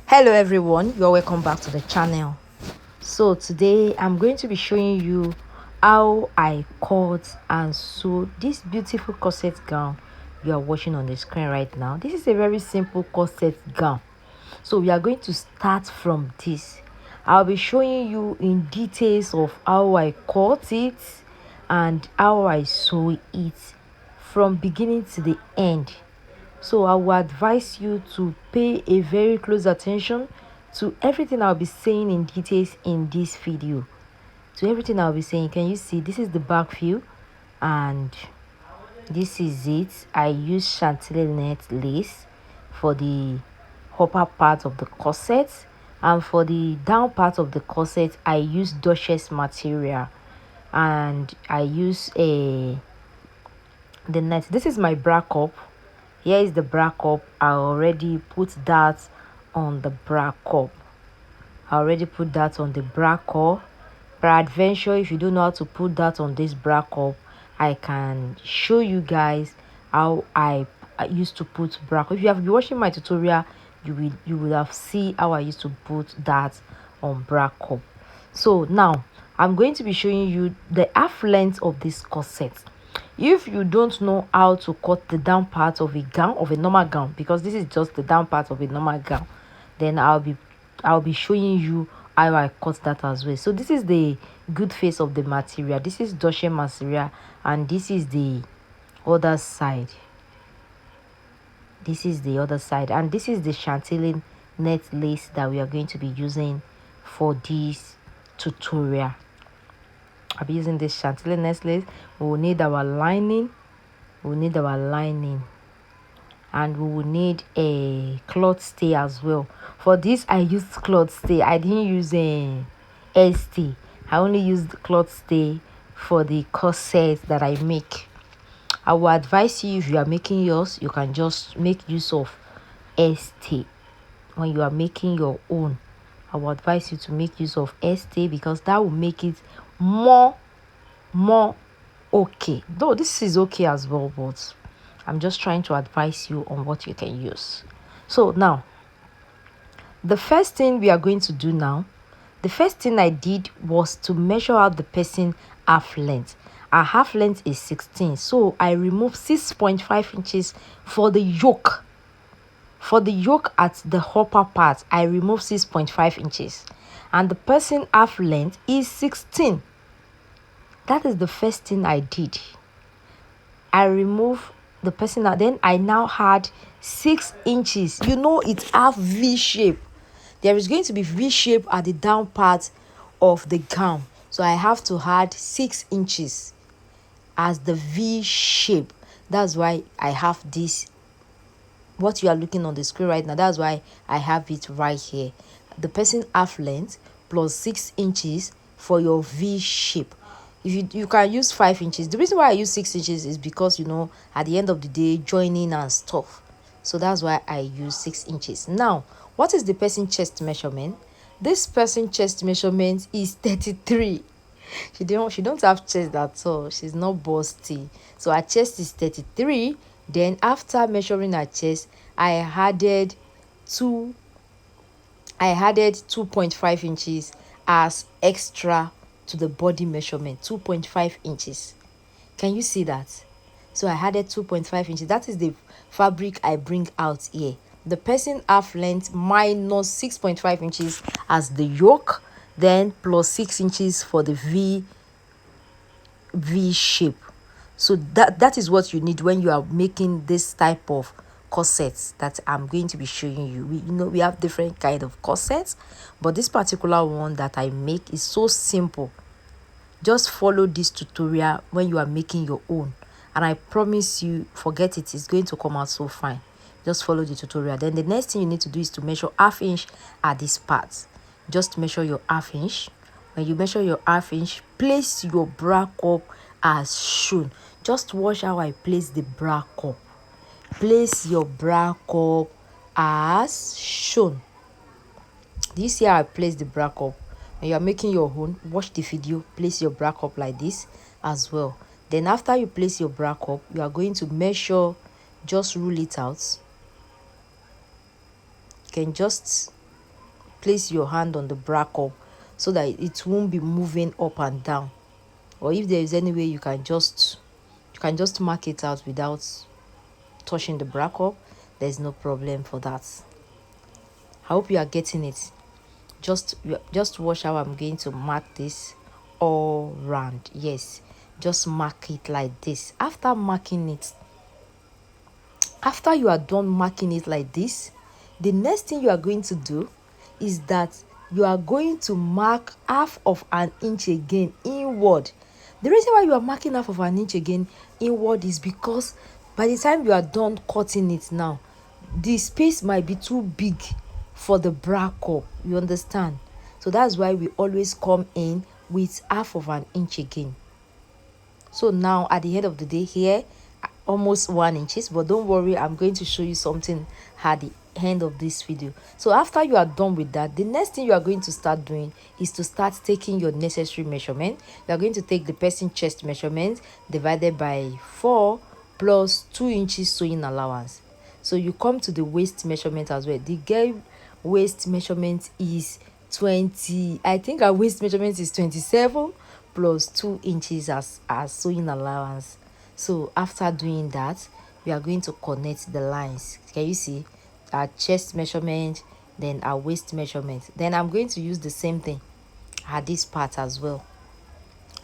Hello everyone, you're welcome back to the channel. So today I'm going to be showing you how I cut and sew this beautiful corset gown you are watching on the screen right now. This is a very simple corset gown, so we are going to start from this. I'll be showing you in details of how I cut it and how I sew it from beginning to the end. So I will advise you to pay a very close attention to everything I'll be saying in details in this video. To everything I'll be saying, can you see this is the back view and this is it. I use chantilly net lace for the upper part of the corset, and for the down part of the corset I use duchess material, and I use the net. This is my bra cup. Here is the bra cup. I already put that on the bra cup. I already put that on the bra cup. Peradventure, if you don't know how to put that on this bra cup, I can show you guys how I used to put bra cup. If you have been watching my tutorial, you will have seen how I used to put that on bra cup. So now I'm going to be showing you the half length of this corset. If you don't know how to cut the down part of a gown, of a normal gown, because this is just the down part of a normal gown, then I'll be showing you how I cut that as well. So this is the good face of the material. This is duchess material, and this is the other side. This is the other side, and this is the chantilly net lace that we are going to be using for this tutorial. I'll be using this chantilly net lace. We will need our lining. And we will need a cloth stay as well. For this I used cloth stay. I didn't use a stay. I only used cloth stay for the corset that I make. I will advise you, if you are making yours, you can just make use of stay. When you are making your own, I will advise you to make use of stay, because that will make it more okay. Though this is okay as well, but I'm just trying to advise you on what you can use. So now, the first thing we are going to do now, the first thing I did was to measure out the person half length. Our half length is 16, so I removed 6.5 inches for the yoke. For the yoke at the upper part, I removed 6.5 inches, and the person half length is 16. That is the first thing I did. I removed the person, then I now had 6 inches. You know, it's half V shape. There is going to be V shape at the down part of the gown, so I have to add 6 inches as the V shape. That's why I have this, what you are looking on the screen right now. That's why I have it right here. The person half length plus 6 inches for your V shape. If you can use 5 inches. The reason why I use 6 inches is because, you know, at the end of the day, joining and stuff. So that's why I use 6 inches. Now, what is the person chest measurement? This person chest measurement is 33. She don't have chest at all. She's not busty. So her chest is 33. Then after measuring her chest, I added 2.5 inches as extra to the body measurement. 2.5 inches. Can you see that? So I added 2.5 inches. That is the fabric I bring out here. The person half length minus 6.5 inches as the yoke, then plus 6 inches for the V shape. So that is what you need when you are making this type of corsets that I'm going to be showing you. We have different kind of corsets, but this particular one that I make is so simple. Just follow this tutorial when you are making your own, and I promise you, forget it, it's going to come out so fine. Just follow the tutorial. Then the next thing you need to do is to measure half inch at this part. Just measure your half inch. When you measure your half inch, place your bra cup as shown. Just watch how I place the bra cup. Place your bra cup as shown. Do you see how I place the bra cup? When you are making your own, watch the video, place your bra cup like this as well. Then after you place your bra cup, you are going to measure, just rule it out. You can just place your hand on the bra cup so that it won't be moving up and down. Or if there is any way you can just mark it out without touching the bra cup, there's no problem for that. I hope you are getting it. Just watch how I'm going to mark this all round. Yes, just mark it like this. After you are done marking it like this, the next thing you are going to do is that you are going to mark half of an inch again inward. The reason why you are marking half of an inch again inward is because by the time you are done cutting it now, the space might be too big for the bra cup. You understand? So that's why we always come in with half of an inch again. So now at the end of the day here, almost 1 inches, but don't worry, I'm going to show you something at the end of this video. So after you are done with that, the next thing you are going to start doing is to start taking your necessary measurement. You are going to take the person chest measurement divided by 4 plus 2 inches sewing allowance. So you come to the waist measurement as well. The girl waist measurement is 20. I think our waist measurement is 27 plus 2 inches as sewing allowance. So after doing that, we are going to connect the lines. Can you see our chest measurement, then our waist measurement? Then I'm going to use the same thing at this part as well.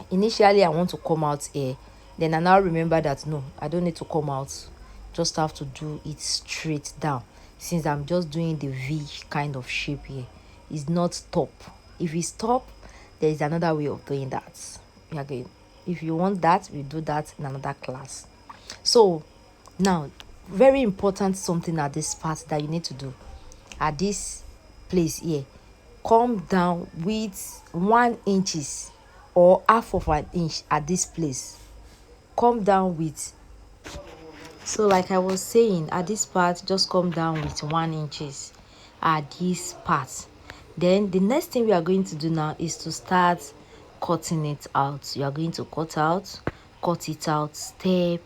Initially I want to come out here, then I now remember that no, I don't need to come out, just have to do it straight down, since I'm just doing the V kind of shape here. It's not top. If it's top, there is another way of doing that. Again, if you want that, we do that in another class. So now, very important something at this part that you need to do at this place here, come down with 1 inches or half of an inch at this place. Come down with, so like I was saying, at this part just come down with 1 inches at this part. Then the next thing we are going to do now is to start cutting it out. You are going to cut it out step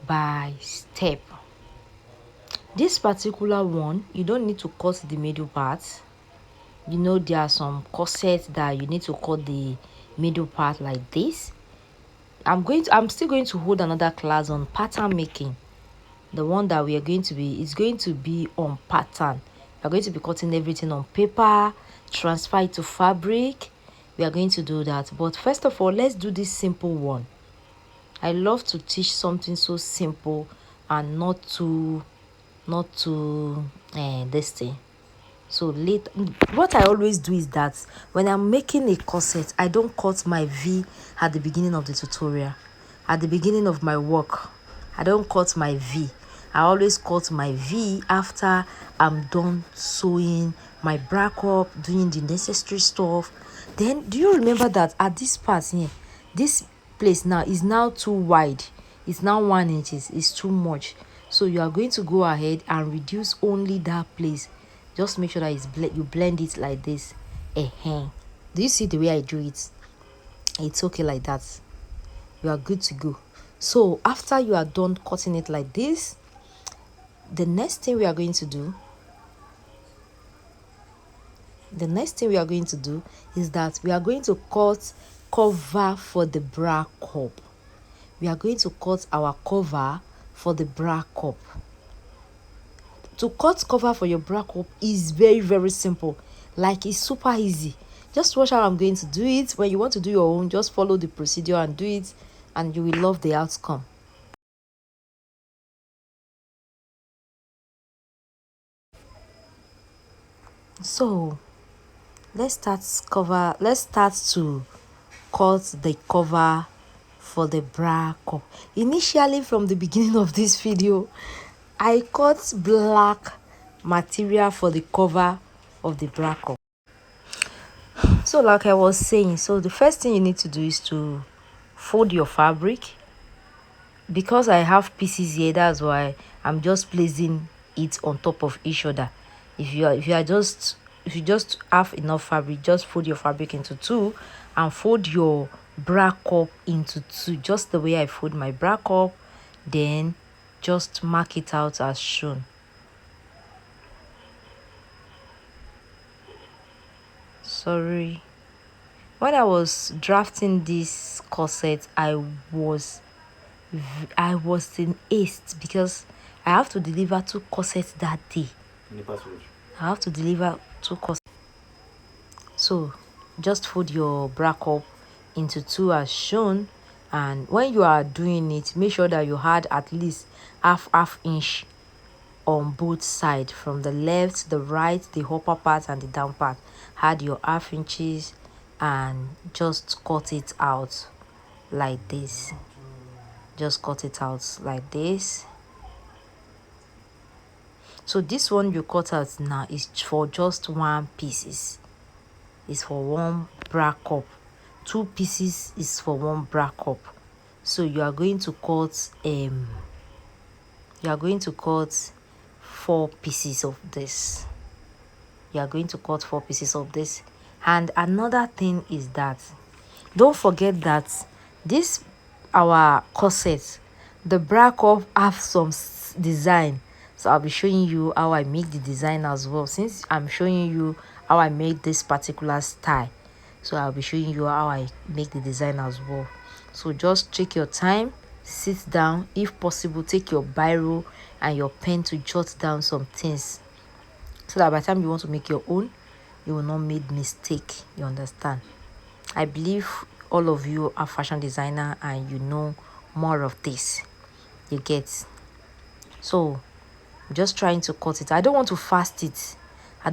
by step. This particular one, you don't need to cut the middle part. You know, there are some corsets that you need to cut the middle part like this. I'm still going to hold another class on pattern making. The one that we are going to be is going to be on pattern. We are going to be cutting everything on paper, transfer it to fabric. We are going to do that, but first of all, let's do this simple one. I love to teach something so simple and not too this thing. So what I always do is that when I'm making a corset, I don't cut my V at the beginning of the tutorial. At the beginning of my work, I don't cut my V. I always cut my V after I'm done sewing my bra cup, doing the necessary stuff. Then do you remember that at this part here, this place now is now too wide? It's now 1 inch. It's too much. So you are going to go ahead and reduce only that place. Just make sure that you blend it like this. Do you see the way I do it? It's okay like that. You are good to go. So after you are done cutting it like this, the next thing we are going to do is that we are going to cut cover for the bra cup. We are going to cut our cover for the bra cup. To cut cover for your bra cup is very, very simple. Like, it's super easy. Just watch how I'm going to do it. When you want to do your own, just follow the procedure and do it, and you will love the outcome. So let's start to cut the cover for the bra cup. Initially, from the beginning of this video, I cut black material for the cover of the bra cup. So like I was saying, so the first thing you need to do is to fold your fabric. Because I have pieces here, that's why I'm just placing it on top of each other. If you just have enough fabric, just fold your fabric into two and fold your bra cup into two, just the way I fold my bra cup. Then just mark it out as shown. Sorry. When I was drafting this corset, I was in haste because I have to deliver 2 corsets that day. I have to deliver 2 corsets. So just fold your bra cup into 2 as shown, and when you are doing it, make sure that you had at least half inch on both sides, from the left, the right, the upper part and the down part. Add your half inches and just cut it out like this. Just cut it out like this. So this one you cut out now is for just 1 pieces. It's for 1 bra cup. 2 pieces is for 1 bra cup. So you are going to cut 4 pieces of this. You are going to cut 4 pieces of this. And another thing is that don't forget that this our corset, the bra cup, have some design. So I'll be showing you how I make the design as well, since I'm showing you how I make this particular style. So I'll be showing you how I make the design as well. So just take your time, sit down, if possible take your biro and your pen to jot down some things, so that by the time you want to make your own, you will not make mistake. You understand? I believe all of you are fashion designer and you know more of this. You get? So I'm just trying to cut it. I don't want to fast it. I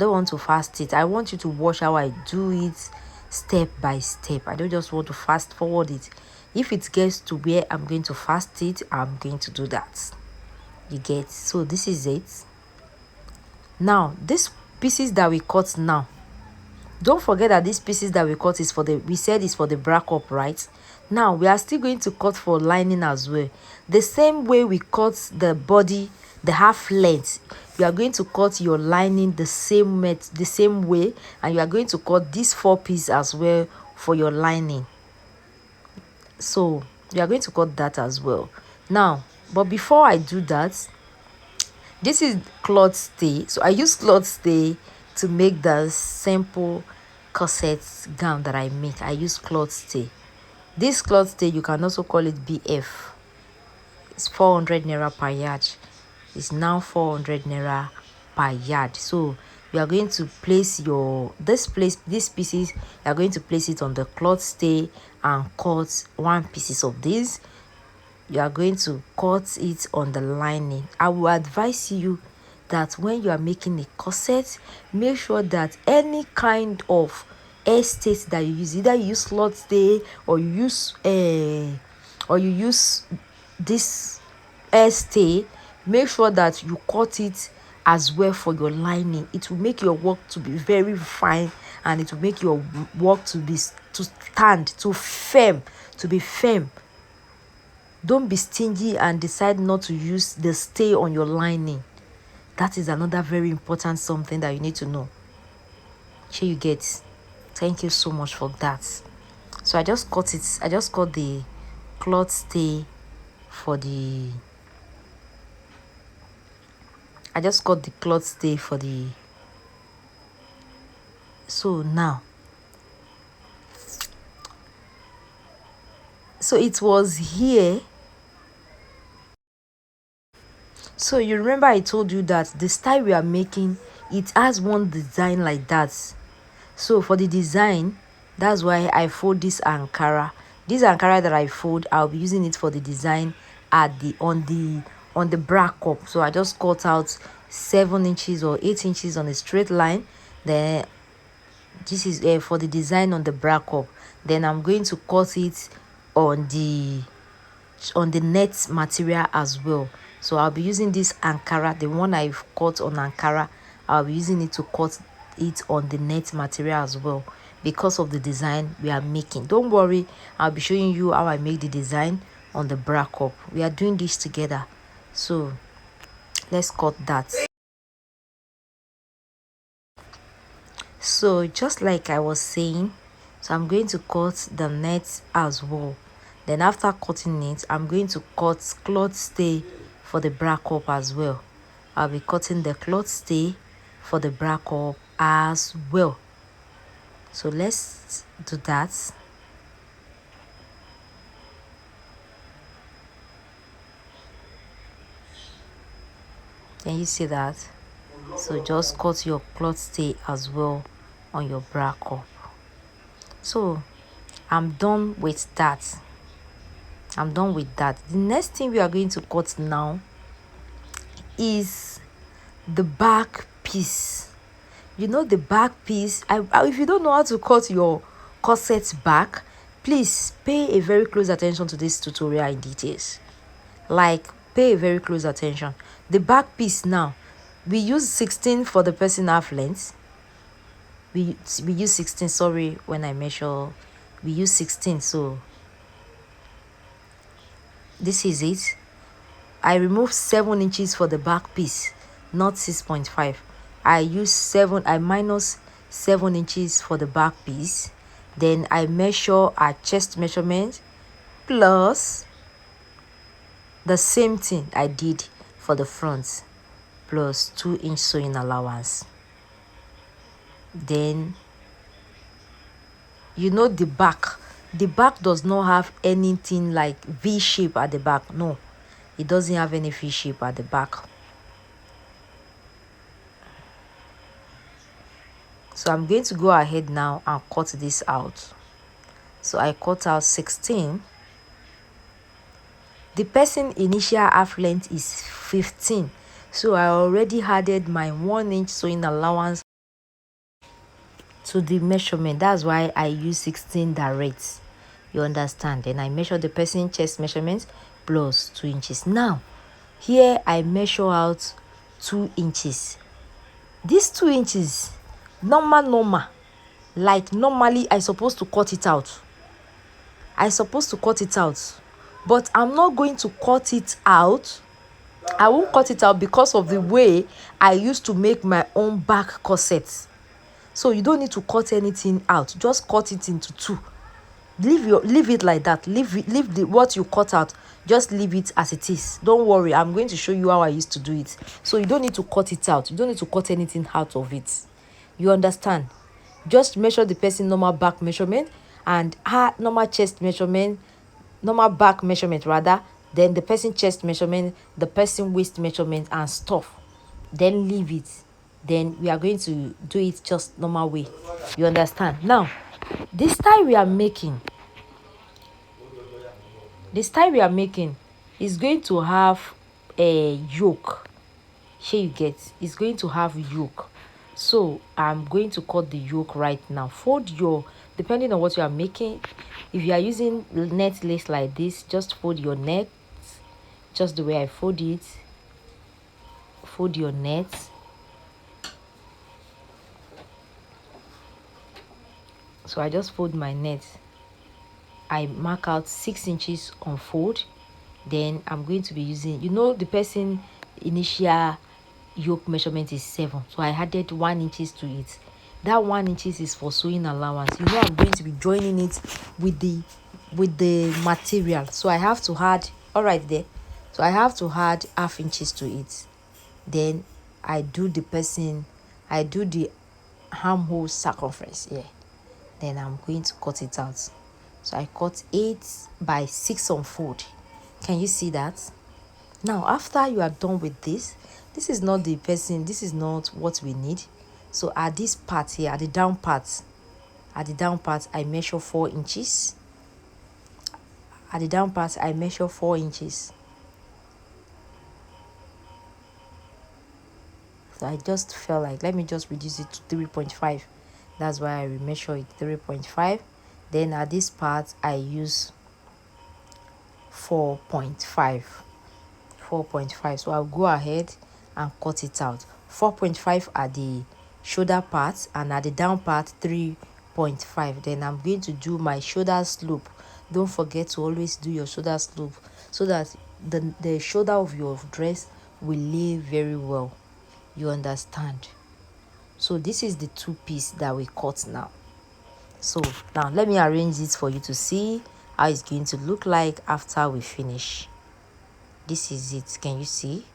want you to watch how I do it step by step. I don't just want to fast forward it. If it gets to where I'm going to fast it, I'm going to do that. You get? So this is it. Now these pieces that we cut now, don't forget that these pieces that we cut is for the, we said is for the bra cup, right? Now we are still going to cut for lining as well. The same way we cut the body, the half length, you are going to cut your lining the same way, and you are going to cut this 4 piece as well for your lining. So you are going to cut that as well. Now, but before I do that, this is cloth stay. So I use cloth stay to make the simple corset gown that I make. I use cloth stay. This cloth stay, you can also call it BF. It's 400 naira per yard. It's now 400 naira per yard. So you are going to place your these pieces, you are going to place it on the cloth stay and cut 1 pieces of this. You are going to cut it on the lining. I will advise you that when you are making a corset, make sure that any kind of hair state that you use, either you use cloth stay or you use this hair stay, make sure that you cut it as well for your lining. It will make your work to be very fine, and it will make your work to be firm. Don't be stingy and decide not to use the stay on your lining. That is another very important something that you need to know. Here you get. Thank you so much for that. So I just cut the cloth stay for the so now, so it was here. So you remember I told you that the style we are making, it has one design like that. So for the design, that's why I fold this Ankara. This Ankara that I fold, I'll be using it for the design at the on the bra cup. So I just cut out 7 inches or 8 inches on a straight line. Then this is for the design on the bra cup. Then I'm going to cut it on the net material as well. So I'll be using this Ankara, the one I've cut on Ankara, I'll be using it to cut it on the net material as well, because of the design we are making. Don't worry, I'll be showing you how I make the design on the bra cup. We are doing this together, so let's cut that. So just like I was saying, so I'm going to cut the net as well. Then after cutting it, I'm going to cut cloth stay for the bra cup as well. I'll be cutting the cloth stay for the bra cup as well. So let's do that. Can you see that? So just cut your cloth stay as well on your bra cup. So I'm done with that. I'm done with that. The next thing we are going to cut now is the back piece. You know, the back piece, if you don't know how to cut your corset back, please pay a very close attention to this tutorial in details. Like, pay a very close attention. The back piece now, we use 16 for the person half length. We use 16, sorry, when I measure, we use 16. So this is it. I remove 7 inches for the back piece, not 6.5. I minus 7 inches for the back piece. Then I measure our chest measurement plus the same thing I did for the front plus 2-inch sewing allowance. Then you know the back does not have anything like V shape at the back. No, it doesn't have any V shape at the back. So I'm going to go ahead now and cut this out. So I cut out 16. The person initial half length is 15. So I already added my 1-inch sewing allowance to the measurement. That's why I use 16 direct. You understand? Then I measure the person chest measurement plus 2 inches. Now, here I measure out 2 inches. These 2 inches, normal. Like normally I supposed to cut it out. But I'm not going to cut it out. I won't cut it out because of the way I used to make my own back corset. So you don't need to cut anything out. Just cut it into 2. Leave it like that. Leave what you cut out. Just leave it as it is. Don't worry. I'm going to show you how I used to do it. So you don't need to cut it out. You don't need to cut anything out of it. You understand? Just measure the person normal back measurement and her normal chest measurement, normal back measurement rather, then the person chest measurement, the person waist measurement and stuff. Then leave it. Then we are going to do it just normal way. You understand? Now, this style we are making is going to have a yoke. Here you get, it's going to have yoke. So I'm going to cut the yoke right now. Fold your, depending on what you are making, if you are using net lace like this, just fold your net just the way I fold it. Fold your net. So I just fold my net. I mark out 6 inches on fold. Then I'm going to be using, you know, the person initial yoke measurement is 7, so I added 1 inches to it. That 1 inches is for sewing allowance. You know, I'm going to be joining it with the material, so I have to add, all right there, so I have to add half inches to it. Then I do the armhole circumference here. Then I'm going to cut it out. So I cut 8 by 6 on fold. Can you see that? Now after you are done with this is not the person, this is not what we need. So at this part here, at the down part I measure 4 inches. At the down part I measure 4 inches. So I just felt like, let me just reduce it to 3.5. That's why I measure it 3.5. Then at this part I use 4.5. So I'll go ahead and cut it out. 4.5 at the shoulder part and at the down part 3.5. Then I'm going to do my shoulder slope. Don't forget to always do your shoulder slope so that the shoulder of your dress will lay very well. You understand? So this is the 2 piece that we cut now. So now let me arrange this for you to see how it's going to look like after we finish. This is it. Can you see?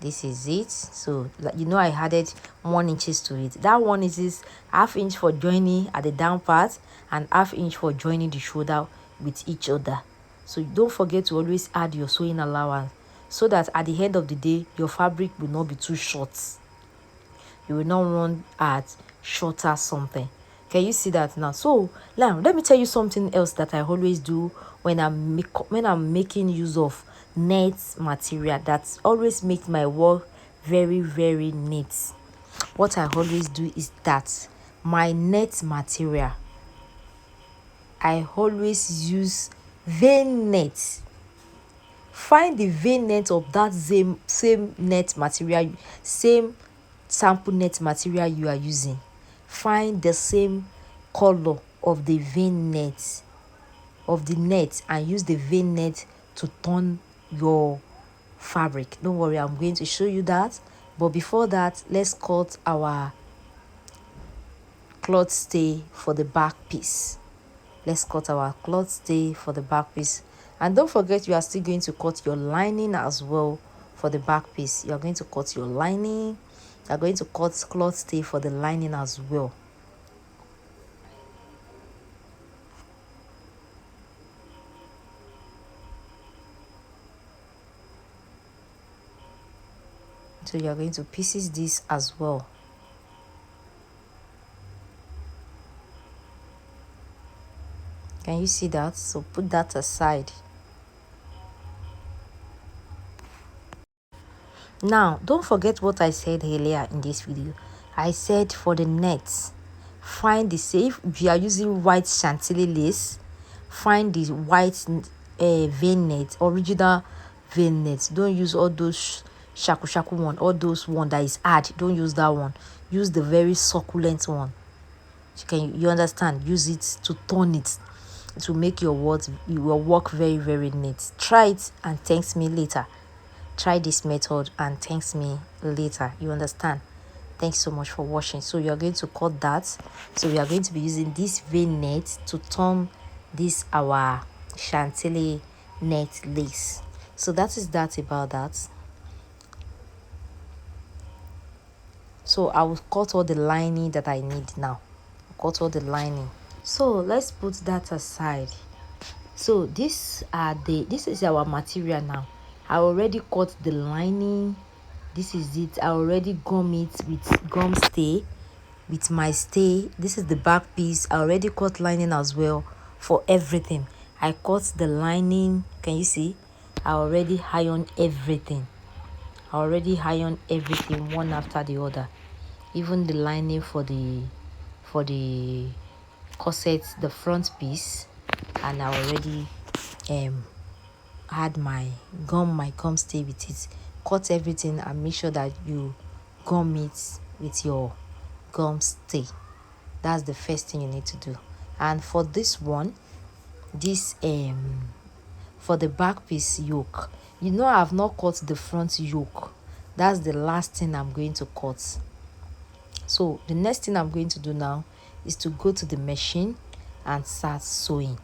This is it. So you know I added 1 inches to it. That 1 is half inch for joining at the down part and half inch for joining the shoulder with each other. So don't forget to always add your sewing allowance so that at the end of the day your fabric will not be too short. You will not run at shorter something. Can you see that now? So now let me tell you something else that I always do when I'm making use of net material that always makes my work very, very neat. What I always do is that my net material, I always use vein net. Find the vein net of that same net material, same sample net material you are using. Find the same color of the vein net of the net and use the vein net to turn your fabric. Don't worry, I'm going to show you that, but before that, let's cut our cloth stay for the back piece. Let's cut our cloth stay for the back piece, and don't forget you are still going to cut your lining as well for the back piece. You are going to cut your lining. You are going to cut cloth stay for the lining as well. So you are going to pieces this as well. Can you see that? So put that aside. Now don't forget what I said earlier in this video. I said for the nets, find the safe. If you are using white chantilly lace, find the white vein net, original vein net. Don't use all those shaku one, all those one that is hard. Don't use that one. Use the very succulent one. You understand? Use it to turn it. It will make your work very, very neat. Try it and thanks me later. Try this method and thanks me later. You understand? Thanks so much for watching. So you are going to cut that. So we are going to be using this vein net to turn this our chantilly net lace. So that is that about that. So I will cut all the lining that I need now. Cut all the lining. So let's put that aside. So this is our material now. I already cut the lining. This is it. I already gum it with gum stay, with my stay. This is the back piece. I already cut lining as well for everything. I cut the lining. Can you see? I already iron everything. I already iron everything one after the other. Even the lining for the corset, the front piece, and I already had my gum stay with it. Cut everything and make sure that you gum it with your gum stay. That's the first thing you need to do. And for this one, this for the back piece yoke, you know I have not cut the front yoke. That's the last thing I'm going to cut. So the next thing I'm going to do now is to go to the machine and start sewing.